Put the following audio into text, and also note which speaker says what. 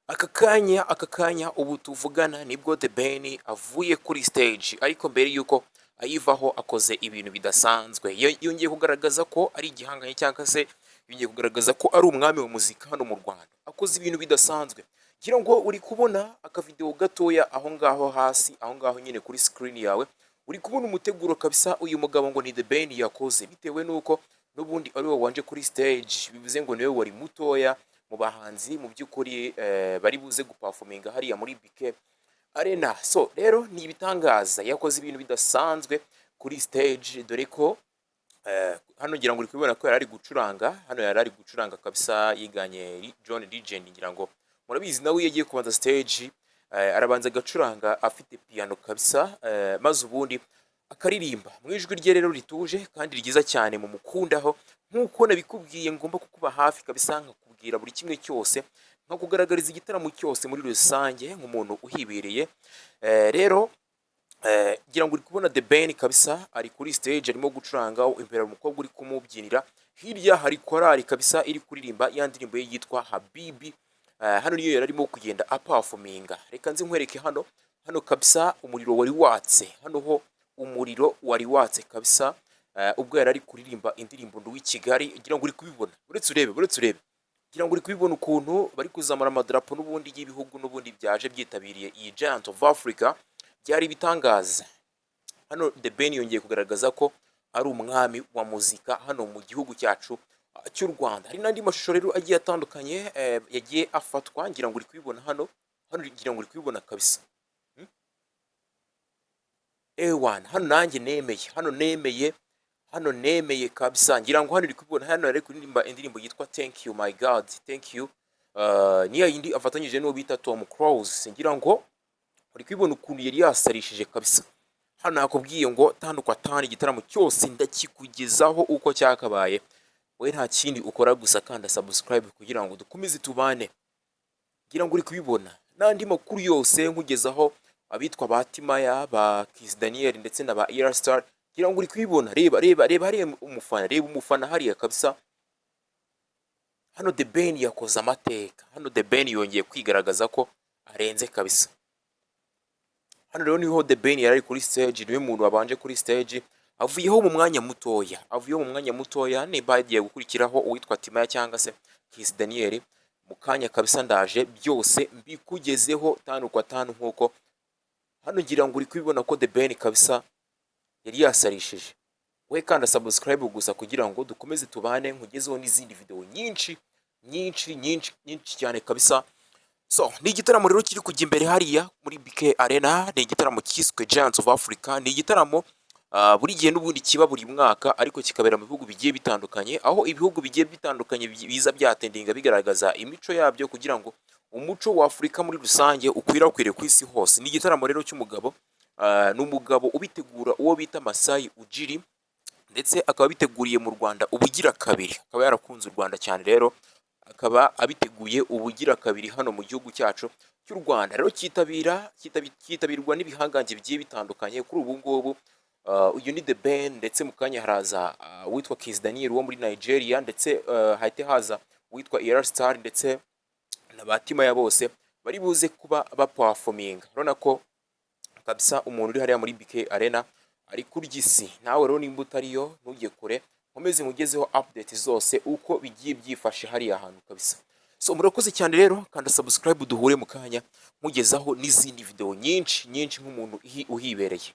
Speaker 1: aka kanya ubu tuvugana nibwo The Ben avuye kuri stage, ariko mbere yuko ayivaho akoze ibintu bidasanzwe. Yongeye kugaragaza ko ari igihanganye cyangwa se yongeye kugaragaza ko ari umwami wa muzika hano mu Rwanda. Akoze ibintu bidasanzwe. Ngira ngo uri kubona akavideo gatoya aho ngaho hasi, aho ngaho nyine kuri screen yawe. Uri kubona umuteguro kabisa uyu mugabo ngo ni The Ben yakoze, bitewe nuko n'ubundi ari we wanje kuri stage, bivuze ngo niwe wari mutoya mu bahanzi mu by'ukuri bari buze guperforminga hariya muri BK Arena. So rero ni ibitangaza, yakoze ibintu bidasanzwe kuri stage, dore ko hano ngira ngo uri kubibona ko yari ari gucuranga kabisa, yiganye John Legend. Ngira ngo murabizi nawe yagiye kubanza stage, arabanza agacuranga afite piano kabisa, maze ubundi akaririmba mu ijwi rye rero rituje kandi ryiza cyane mu mukundaho. Nkuko nabikubwiye, ngomba kukuba hafi kabisa, nkakubwira buri kimwe cyose, nkakugaragariza igitaramo cyose muri rusange nk'umuntu uhibereye. Rero ngira ngo uri kubona The Ben kabisa ari kuri stage arimo gucuranga, imbere umukobwa uri kumubyinira, hirya hari korali kabisa iri kuririmba ya ndirimbo ye yitwa Habibi. Hano niyo yari arimo kugenda aperforminga. Reka nzi nkwereke hano kabisa umuriro wari watse, hano ho umuriro wari watse kabisa, ubwo yari ari kuririmba indirimbo Ndi Kigali. Ngira ngo uri kubibona, uretse urebe, ngira ngo uri kubibona ukuntu bari kuzamura amadarapo n'ubundi y'ibihugu n'ubundi byaje byitabiriye iyi Giant of Africa. Byari bitangaza. Hano The Ben yongeye kugaragaza ko ari umwami wa muzika hano mu gihugu cyacu cy'u Rwanda. Hari n'andi mashusho rero agiye atandukanye yagiye afatwa, ngira ngo uri kubibona hano ngira ngo uri kubibona kabisa. Hano nanjye nemeye kabisa. Ngira ngo hano uri kubibona, hano ari kuririmba indirimbo yitwa Thank You My God, Thank You. Niya yindi afatanyije n'uwo bita Tom Cruise. Ngira ngo uri kubibona ukuntu yari yasarishije kabisa. Hano nakubwiye ngo tandukwa igitaramo cyose ndakikugezaho uko cyakabaye. We nta kindi ukora gusa kanda subscribe kugira ngo dukomeze tubane. Ngira ngo uri kubibona n'andi makuru yose nkugezaho, abitwa Batimaya, ba Kiss Daniel ndetse na ba Star. Ngira ngo uri kubibona, reba hariya umufana hariya kabisa. Hano The Ben yakoze amateka. Hano The Ben yongeye kwigaragaza ko arenze kabisa. Hano rero niho The Ben yari kuri stage, niwe muntu wabanje kuri stage, avuyeho mu mwanya mutoya. Niba hagiye gukurikiraho uwitwa Timaya cyangwa se Kiss Daniel, mu kanya kabisa ndaje byose mbikugezeho tandukwa nkuko. Hano ngira ngo uri kubibona ko The Ben kabisa yari yasarishije. We kanda subscribe gusa kugira ngo dukomeze tubane, nkugezeho n'izindi video nyinshi cyane kabisa. So ni igitaramo rero kiri kujya imbere hariya muri BK Arena. Ni igitaramo cyiswe Giants of Africa. Ni igitaramo buri gihe n'ubundi kiba buri mwaka, ariko kikabera mu bihugu bigiye bitandukanye, aho ibihugu bigiye bitandukanye biza byatendinga bigaragaza imico yabyo kugira ngo umuco wa Afrika muri rusange ukwirakwire ku isi hose. Ni igitaramo rero cy'umugabo, n'umugabo ubitegura uwo bita Masai Ujiri, ndetse akaba biteguriye mu Rwanda ubugira kabiri. Akaba yarakunze u Rwanda cyane, rero akaba abiteguye ubugira kabiri hano mu gihugu cyacu cy'u Rwanda. Rero cyitabirwa n'ibihangange bigiye bitandukanye. Kuri ubu ngubu uyu ni The Ben, ndetse mu kanya haraza witwa Kiss Daniel wo muri Nigeria, ndetse hahite haza witwa Star ndetse na Batimaya, bose bari buze kuba baperforminga. Urabona ko kabisa umuntu uri hariya muri BK Arena ari kurya isi. Nawe rero nimba utariyo ntujye kure, nkomeze mugezeho update zose uko bigiye byifashe hariya hantu kabisa. So murakoze cyane rero, kanda subscribe duhure mu kanya mugezaho n'izindi video nyinshi nk'umuntu uhibereye.